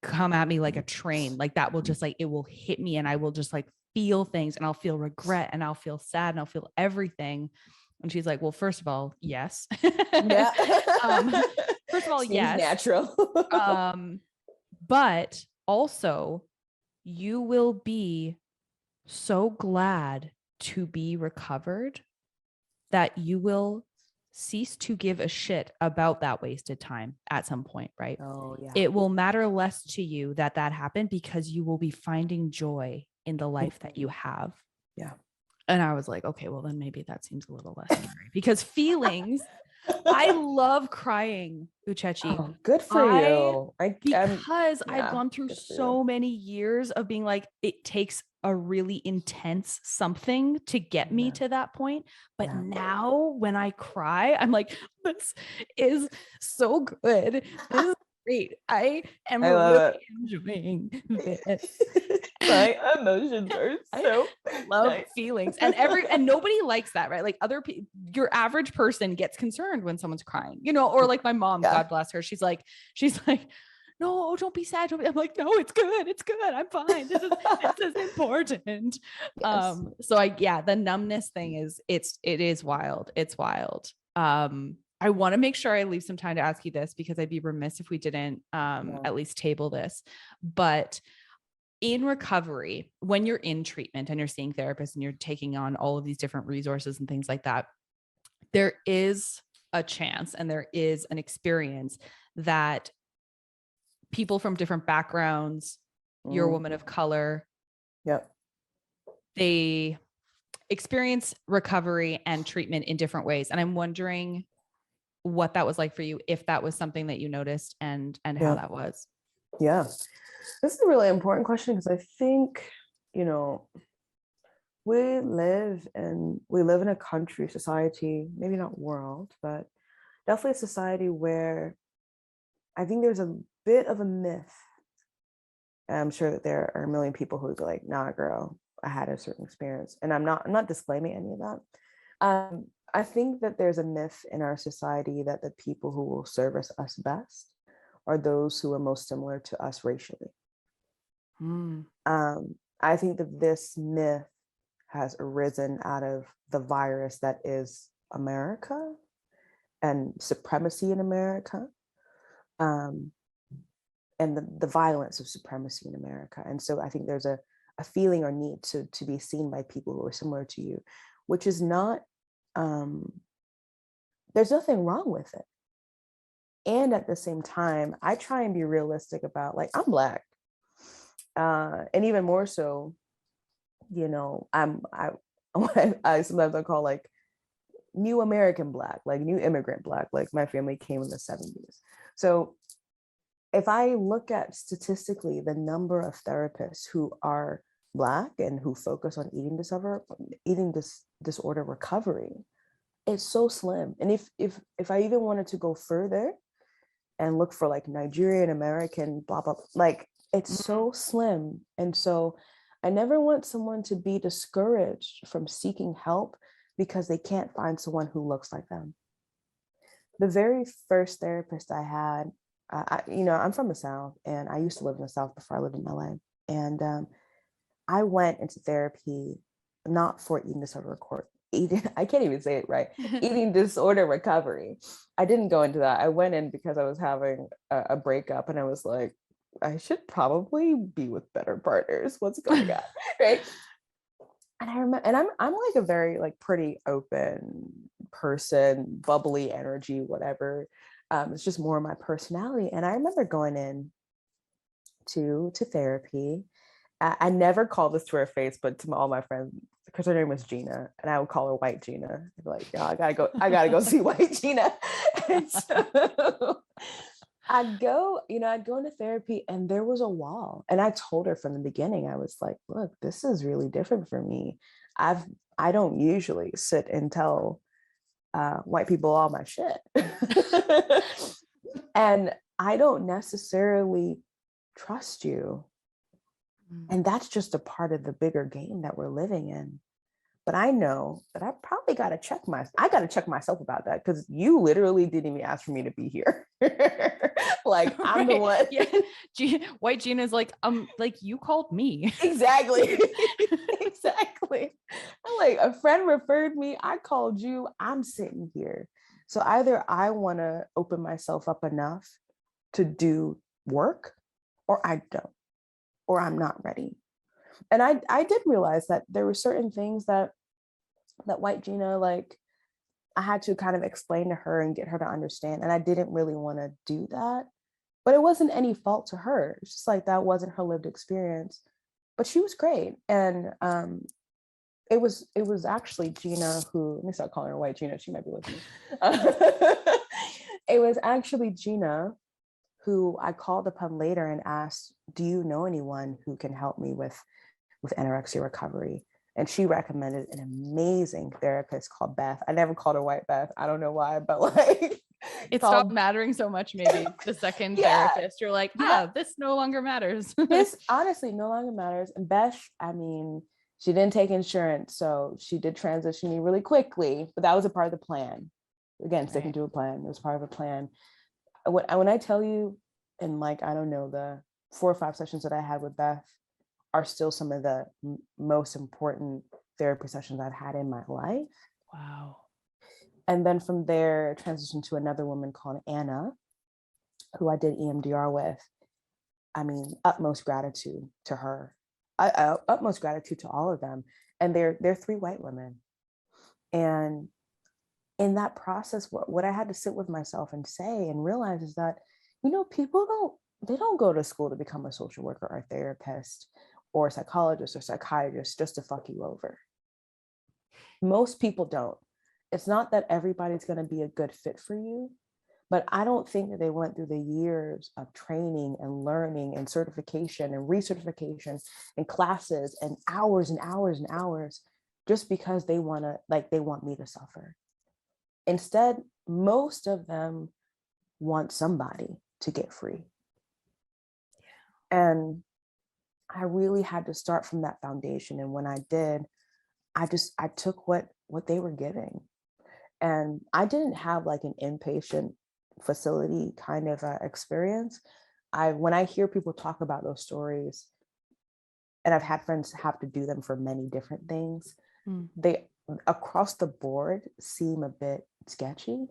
come at me like a train. Like that will just like, it will hit me and I will just like feel things and I'll feel regret and I'll feel sad and I'll feel everything. And she's like, well, first of all, yes. Yeah. First of all, Seems yes. natural. But also you will be so glad to be recovered that you will cease to give a shit about that wasted time at some point, right? Oh, yeah. It will matter less to you that happened because you will be finding joy in the life that you have. Yeah. And I was like, okay, well, then maybe that seems a little less scary because feelings, I love crying, Uchechi. Oh, good for you. Because I've Yeah, gone through good for so you. many years of being like, it takes a really intense something to get me Yeah. to that point. But Yeah. now when I cry, I'm like, this is so good. This is great. I am I love really it. enjoying this. My emotions are so I love nice. feelings, and nobody likes that, right? Like other people, your average person gets concerned when someone's crying, or like my mom, Yeah. God bless her. She's like, no, don't be sad. I'm like, no, it's good. It's good. I'm fine. This is important. Yes. The numbness thing it is wild. It's wild. I want to make sure I leave some time to ask you this because I'd be remiss if we didn't Yeah. at least table this. But in recovery, when you're in treatment and you're seeing therapists and you're taking on all of these different resources and things like that, there is a chance and there is an experience that people from different backgrounds, you're a woman of color, Yep. they experience recovery and treatment in different ways. And I'm wondering what that was like for you, if that was something that you noticed and how that was. Yeah. This is a really important question because I think, we live in a country, society, maybe not world, but definitely a society where I think there's a bit of a myth. And I'm sure that there are a million people who are like, nah, girl, I had a certain experience. And I'm not disclaiming any of that. I think that there's a myth in our society that the people who will service us best are those who are most similar to us racially. I think that this myth has arisen out of the virus that is America and supremacy in America, and the violence of supremacy in America. And so I think there's a feeling or need to be seen by people who are similar to you, which is not, there's nothing wrong with it. And at the same time, I try and be realistic about, like, I'm Black. And even more so, I sometimes I call like new American Black, like new immigrant Black, like my family came in the 70s. So if I look at statistically the number of therapists who are Black and who focus on eating disorder recovery, it's so slim. And if I even wanted to go further and look for like Nigerian American, blah, blah, like it's so slim. And so I never want someone to be discouraged from seeking help because they can't find someone who looks like them. The very first therapist I had, I'm from the South and I used to live in the South before I lived in LA. And I went into therapy not for eating disorder I can't even say it right. Eating disorder recovery. I didn't go into that. I went in because I was having a breakup and I was like, I should probably be with better partners. What's going on? Right. And I remember, and I'm like a very like pretty open person, bubbly energy, whatever. It's just more my personality. And I remember going in to therapy. I never called this to her face, but to all my friends, because her name was Gina, and I would call her White Gina. I'd be like, yeah, I gotta go see White Gina. And so I'd go into therapy and there was a wall. And I told her from the beginning, I was like, look, this is really different for me. I don't usually sit and tell white people all my shit. And I don't necessarily trust you. And that's just a part of the bigger game that we're living in. But I know that I probably got to check myself about that because you literally didn't even ask for me to be here. Like I'm the Right. one. Yeah. White Gina's like you called me. Exactly. Exactly. I'm like, a friend referred me, I called you, I'm sitting here. So either I want to open myself up enough to do work, or I don't, or I'm not ready. And I did realize that there were certain things that white Gina, like, I had to kind of explain to her and get her to understand. And I didn't really want to do that. But it wasn't any fault to her. It's just like that wasn't her lived experience. But she was great. And it was actually Gina who, let me start calling her white Gina, she might be listening. It was actually Gina who I called upon later and asked, do you know anyone who can help me with anorexia recovery? And she recommended an amazing therapist called Beth. I never called her White Beth. I don't know why, but like It stopped called, mattering so much. Maybe the second yeah, therapist, you're like, yeah. this no longer matters. This honestly no longer matters. And Beth, I mean, she didn't take insurance, so she did transition me really quickly, but that was a part of the plan. Again, sticking Right. to a plan. It was part of a plan. When I tell you, in like, I don't know, the 4 or 5 sessions that I had with Beth are still some of the most important therapy sessions I've had in my life. Wow. And then from there, transitioned to another woman called Anna, who I did EMDR with. I mean, utmost gratitude to her, utmost gratitude to all of them. And they're 3 white women. And in that process, what I had to sit with myself and say and realize is that, people they don't go to school to become a social worker or a therapist or a psychologist or psychiatrist just to fuck you over. Most people don't. It's not that everybody's going to be a good fit for you, but I don't think that they went through the years of training and learning and certification and recertification and classes and hours and hours and hours just because they want me to suffer. Instead, most of them want somebody to get free. And I really had to start from that foundation. And when I did, I took what they were giving. And I didn't have like an inpatient facility kind of experience. When I hear people talk about those stories, and I've had friends have to do them for many different things, they across the board seem a bit sketchy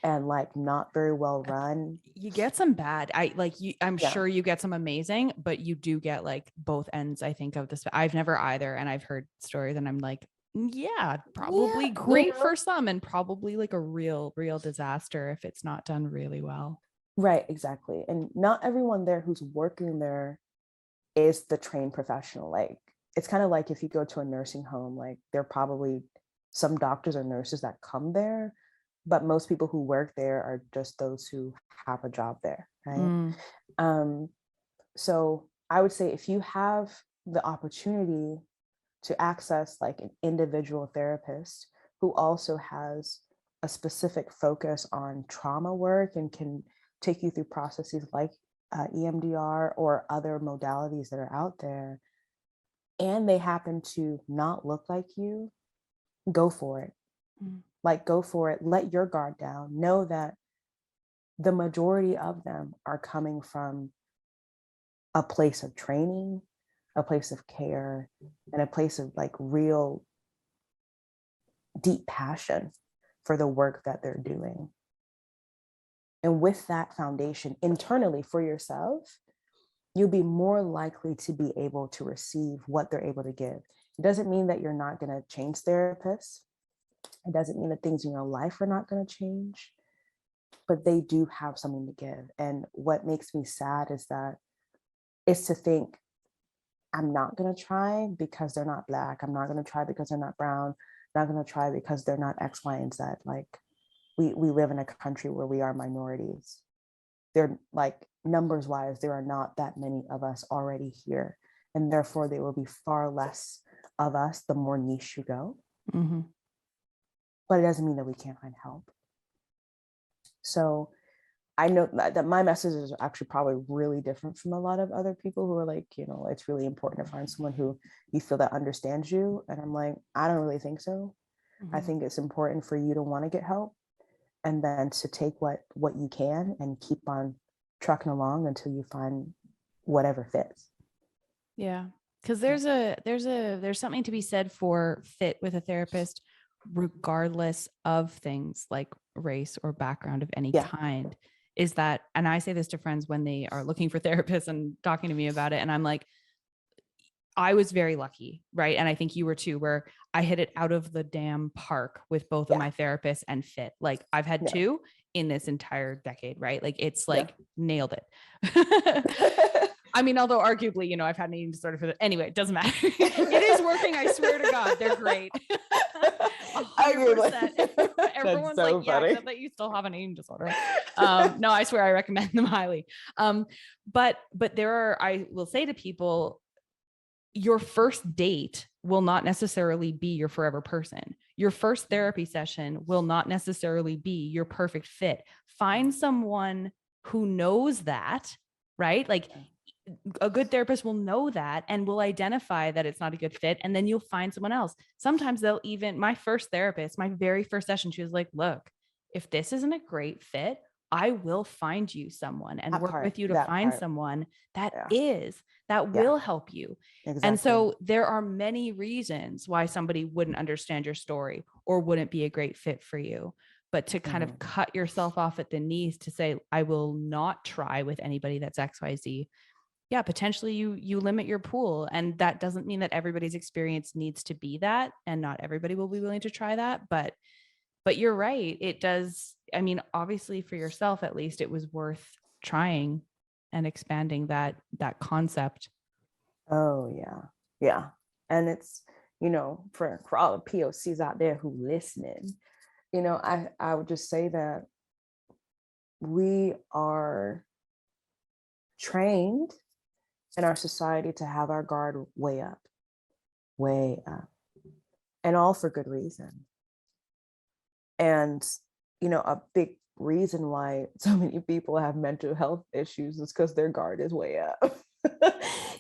and like not very well run. You get some bad. I'm Yeah. sure you get some amazing, but you do get like both ends, I think, of this. I've never either. And I've heard stories and I'm like, yeah, Yeah, probably great for some and probably like a real disaster if it's not done really well. right, exactly. And not everyone there who's working there is the trained professional. Like, it's kind of like if you go to a nursing home, like there are probably some doctors or nurses that come there, but most people who work there are just those who have a job there, right? Um, so I would say if you have the opportunity to access like an individual therapist who also has a specific focus on trauma work and can take you through processes like EMDR or other modalities that are out there, and they happen to not look like you, go for it. Like, go for it. Let your guard down. Know that the majority of them are coming from a place of training, a place of care, and a place of like real deep passion for the work that they're doing. And with that foundation internally for yourself, you'll be more likely to be able to receive what they're able to give. It doesn't mean that you're not going to change therapists. It doesn't mean that things in your life are not going to change, but they do have something to give. And what makes me sad is to think, I'm not going to try because they're not Black. I'm not going to try because they're not brown. I'm not going to try because they're not X, Y, and Z. Like, we live in a country where we are minorities. They're like, numbers wise, there are not that many of us already here. And therefore, there will be far less of us the more niche you go. But it doesn't mean that we can't find help. So I know that my message is actually probably really different from a lot of other people who are like, it's really important to find someone who you feel that understands you. And I'm like, I don't really think so. I think it's important for you to want to get help and then to take what you can and keep on trucking along until you find whatever fits. Yeah. Because there's something to be said for fit with a therapist, regardless of things like race or background of any Yeah. kind. Is that, and I say this to friends when they are looking for therapists and talking to me about it, and I'm like, I was very lucky, right? And I think you were too, where I hit it out of the damn park with both of Yeah. my therapists and fit. Like I've had Yeah. two in this entire decade, right? Like it's Yeah. like nailed it. I mean, although arguably, you know, I've had an eating disorder for the anyway, it doesn't matter. It is working. I swear to God, they're great. 100%. Everyone's so like, yeah, funny. except that you still have an eating disorder. No, I swear I recommend them highly. But there are, I will say to people, your first date will not necessarily be your forever person. Your first therapy session will not necessarily be your perfect fit. Find someone who knows that, right? Like a good therapist will know that and will identify that it's not a good fit. And then you'll find someone else. Sometimes they'll even, my first therapist, my very first session, she was like, look, if this isn't a great fit, I will find you someone and That work part, with you to that find part. someone that Yeah. will help you. And Exactly. so there are many reasons why somebody wouldn't understand your story or wouldn't be a great fit for you. But to kind of cut yourself off at the knees to say, I will not try with anybody that's XYZ. Yeah, potentially you limit your pool. And that doesn't mean that everybody's experience needs to be that. And not everybody will be willing to try that. But you're right. It does. I mean, obviously for yourself, at least it was worth trying and expanding that concept. Oh yeah. Yeah. And it's, for all the POCs out there who listening, I would just say that we are trained in our society to have our guard way up, and all for good reason. And, a big reason why so many people have mental health issues is because their guard is way up.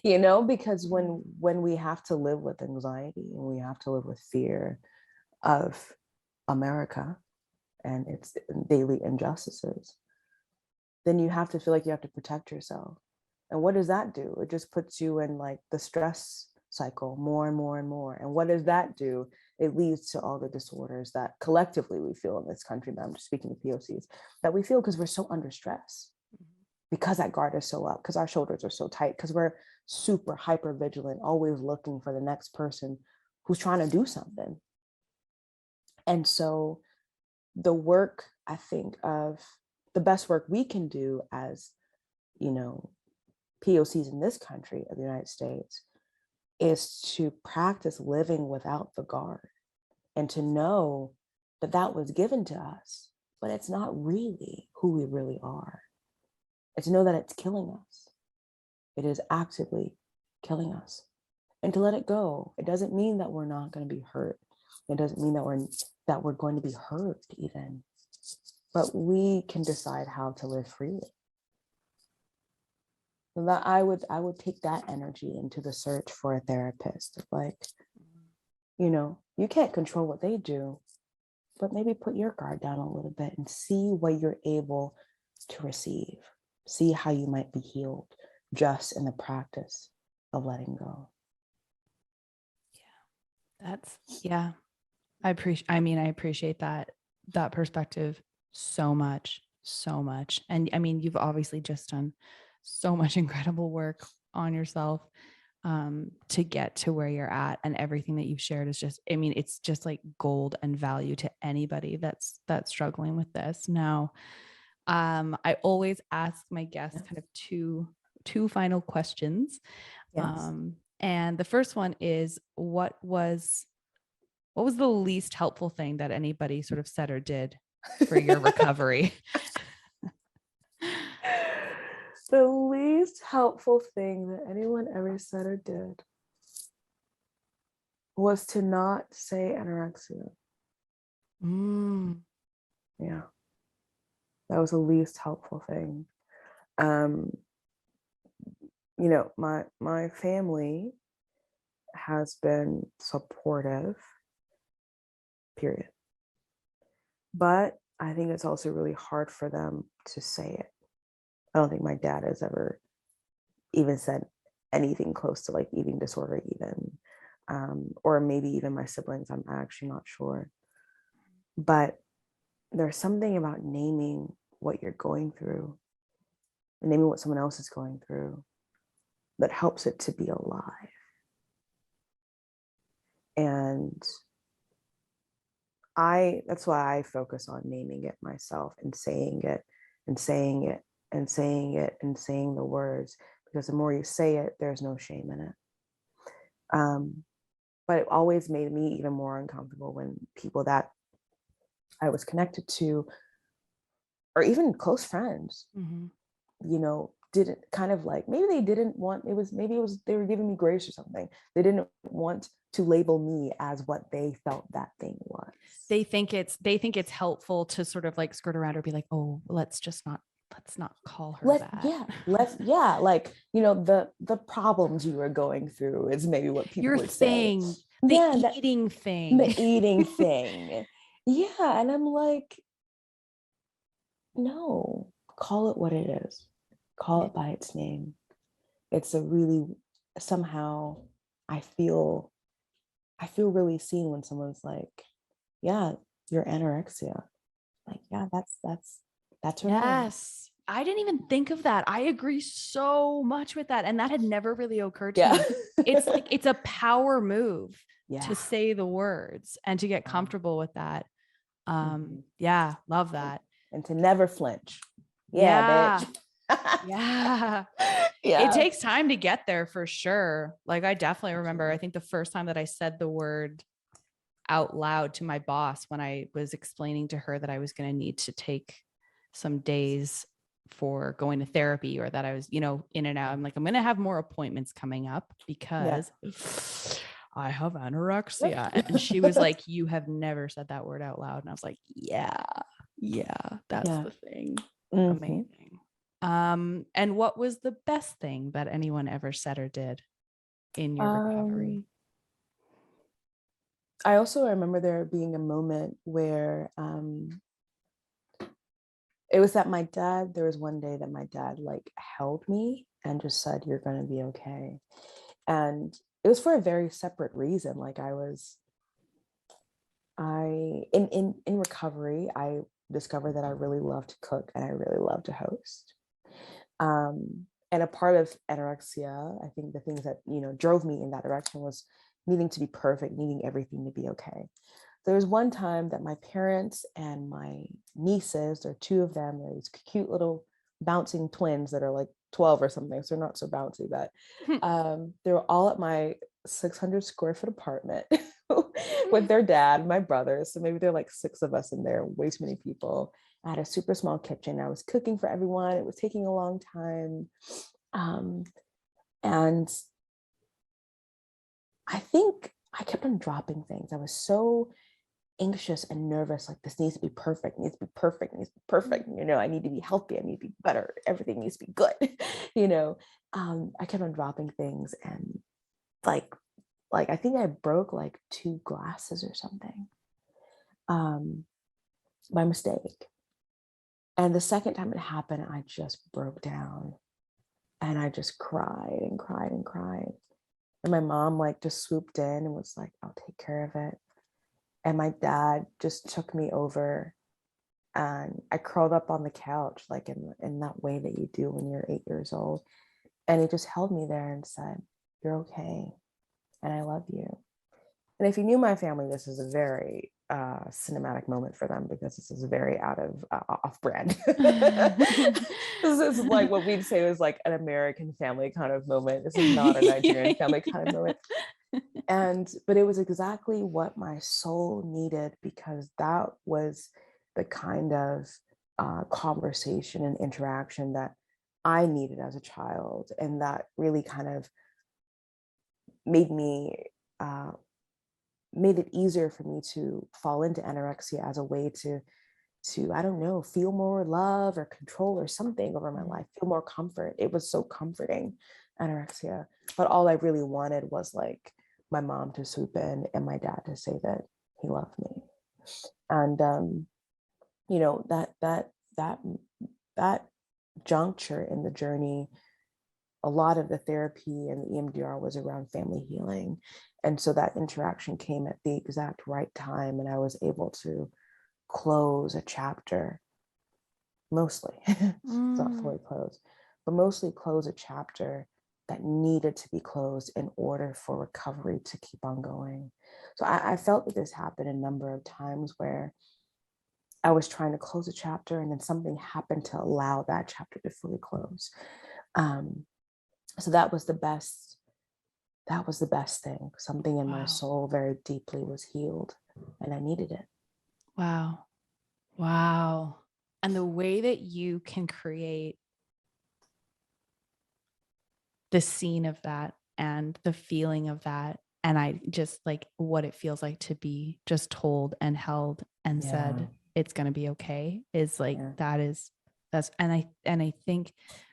Because when we have to live with anxiety and we have to live with fear of America and its daily injustices, then you have to feel like you have to protect yourself. And what does that do? It just puts you in like the stress cycle more and more and more. And what does that do? It leads to all the disorders that collectively we feel in this country, but I'm just speaking of POCs, that we feel because we're so under stress, because that guard is so up, because our shoulders are so tight, because we're super hyper vigilant, always looking for the next person who's trying to do something. And so the work, I think, of the best work we can do as, POCs in this country of the United States is to practice living without the guard and to know that that was given to us, but it's not really who we really are. And to know that it's killing us. It is actively killing us. And to let it go. It doesn't mean that we're not going to be hurt. It doesn't mean that we're going to be hurt even. But we can decide how to live freely. And that I would take that energy into the search for a therapist. Like, you can't control what they do, but maybe put your guard down a little bit and see what you're able to receive. See how you might be healed just in the practice of letting go. Yeah. I appreciate that perspective so much. And I mean, you've obviously just done so much incredible work on yourself to get to where you're at, and everything that you've shared is just, I mean, it's just like gold and value to anybody that's struggling with this. Now, I always ask my guests kind of two final questions. Yes. And the first one is, what was the least helpful thing that anybody sort of said or did for your recovery? The least helpful thing that anyone ever said or did was to not say anorexia. Yeah. That was the least helpful thing. My family has been supportive, period. But I think it's also really hard for them to say it. I don't think my dad has ever even said anything close to like eating disorder even. Or maybe even my siblings, I'm actually not sure. But there's something about naming what you're going through and naming what someone else is going through that helps it to be alive. And that's why I focus on naming it myself and saying it and saying it and saying it and saying the words, because the more you say it, there's no shame in it. But it always made me even more uncomfortable when people that I was connected to, or even close friends, didn't kind of like, maybe they didn't want, maybe it was, they were giving me grace or something. They didn't want to label me as what they felt that thing was. They think it's helpful to sort of like skirt around or be like, oh, let's not call her that. Like, the problems you were going through is maybe what people would thing, say. the eating thing. The eating thing. Yeah. And I'm like, no, call it what it is. Call it by its name. It's a really, somehow I feel really seen when someone's like, yeah, you're anorexia. Like, yeah, that's her name. Yes. I didn't even think of that. I agree so much with that. And that had never really occurred to me. It's like, it's a power move to say the words and to get comfortable with that. Yeah, love that. And to never flinch. Yeah. Bitch. Yeah. It takes time to get there for sure. Like, I definitely remember, I think the first time that I said the word out loud to my boss when I was explaining to her that I was going to need to take some days for going to therapy, or that I was, in and out. I'm like, I'm going to have more appointments coming up because I have anorexia. And she was like, you have never said that word out loud. And I was like, yeah, that's the thing. Amazing. And what was the best thing that anyone ever said or did in your recovery? I also remember there being a moment where it was that there was one day that my dad like held me and just said, you're going to be okay. And it was for a very separate reason. Like in recovery, I discovered that I really love to cook and I really love to host. And a part of anorexia, I think the things that, drove me in that direction was needing to be perfect, needing everything to be okay. There was one time that my parents and my nieces, there are two of them, they're these cute little bouncing twins that are like 12 or something, so they're not so bouncy, but they were all at my 600 square foot apartment with their dad, my brothers. So maybe there are like 6 of us in there, way too many people. I had a super small kitchen. I was cooking for everyone. It was taking a long time. And I think I kept on dropping things. I was so anxious and nervous, like this needs to be perfect, needs to be perfect, needs to be perfect. I need to be healthy, I need to be better, everything needs to be good. I kept on dropping things, and like I think I broke like 2 glasses or something by mistake. And the second time it happened, I just broke down and I just cried and cried and cried. And my mom like just swooped in and was like, I'll take care of it. And my dad just took me over and I curled up on the couch, like in that way that you do when you're 8 years old. And he just held me there and said, you're okay. And I love you. And if you knew my family, this is a very cinematic moment for them, because this is very out of off-brand. This is like what we'd say was like an American family kind of moment. This is not a Nigerian family kind of moment. But it was exactly what my soul needed, because that was the kind of conversation and interaction that I needed as a child. And that really kind of made it easier for me to fall into anorexia as a way to I don't know, feel more love or control or something over my life, feel more comfort. It was so comforting, anorexia. But all I really wanted was like my mom to swoop in and my dad to say that he loved me. And that juncture in the journey, a lot of the therapy and the EMDR was around family healing. And so that interaction came at the exact right time. And I was able to close a chapter, mostly, it's not fully closed, but mostly close a chapter that needed to be closed in order for recovery to keep on going. So I felt that this happened a number of times where I was trying to close a chapter and then something happened to allow that chapter to fully close. So that was the best thing. Something in my soul very deeply was healed and I needed it. Wow. Wow. And the way that you can create the scene of that and the feeling of that, and I just like what it feels like to be just told and held and said, it's going to be okay, is like, that's, and I think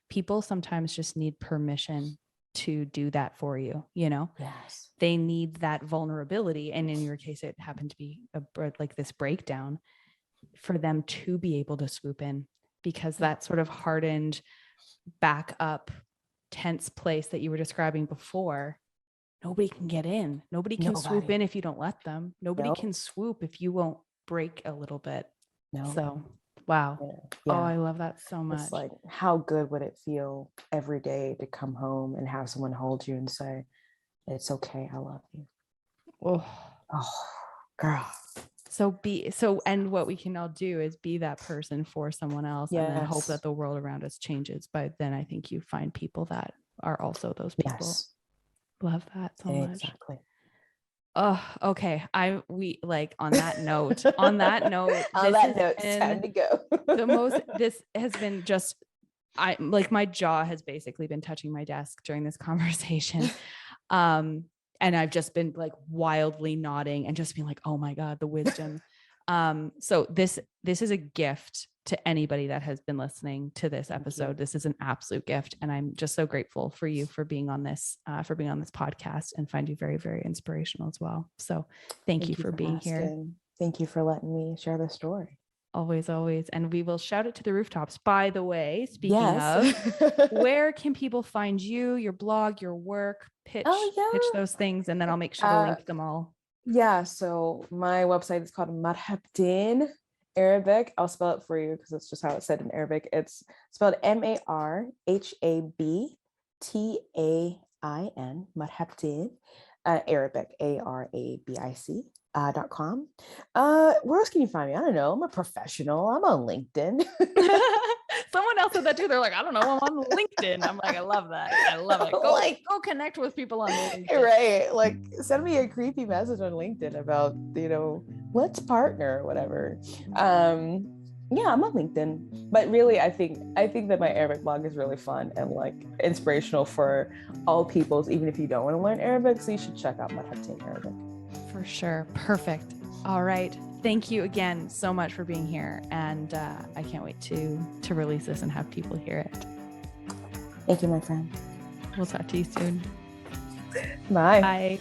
people sometimes just need permission to do that for you, you know? Yes. They need that vulnerability. And in your case, it happened to be like this breakdown for them to be able to swoop in, because that sort of hardened, back up, tense place that you were describing before, nobody can get in. Nobody can swoop in if you don't let them. Nobody can swoop if you won't break a little bit. So, wow. Yeah. Oh, I love that so much. It's like, how good would it feel every day to come home and have someone hold you and say, it's okay, I love you. Oh, girl. And what we can all do is be that person for someone else, and then hope that the world around us changes. But then I think you find people that are also those people. Love that so much. Exactly. Oh, okay. We like on that note, time to go. This has been just, my jaw has basically been touching my desk during this conversation. And I've just been like wildly nodding and just being like, oh my God, the wisdom. So this is a gift to anybody that has been listening to this episode. This is an absolute gift. And I'm just so grateful for you for being on this podcast, and find you very, very inspirational as well. So thank you for being here. Thank you for letting me share the story. Always, always. And we will shout it to the rooftops. By the way, speaking of, where can people find you, your blog, your work, pitch those things, and then I'll make sure to link them all. Yeah, so my website is called Marhabtain Arabic. I'll spell it for you because it's just how it's said in Arabic. It's spelled Marhabtain, Marhabtain, Arabic, Arabic.com. Where else can you find me? I don't know. I'm a professional. I'm on LinkedIn. Someone else said that too. They're like, I don't know, I'm on LinkedIn. I'm like, I love that. I love it. Go connect with people on LinkedIn. Right. Like, send me a creepy message on LinkedIn about, let's partner or whatever. Yeah, I'm on LinkedIn. But really, I think that my Arabic blog is really fun and like inspirational for all peoples, even if you don't want to learn Arabic. So you should check out Marhabtain Arabic. For sure. Perfect. All right. Thank you again so much for being here. And I can't wait to release this and have people hear it. Thank you, my friend. We'll talk to you soon. Bye. Bye.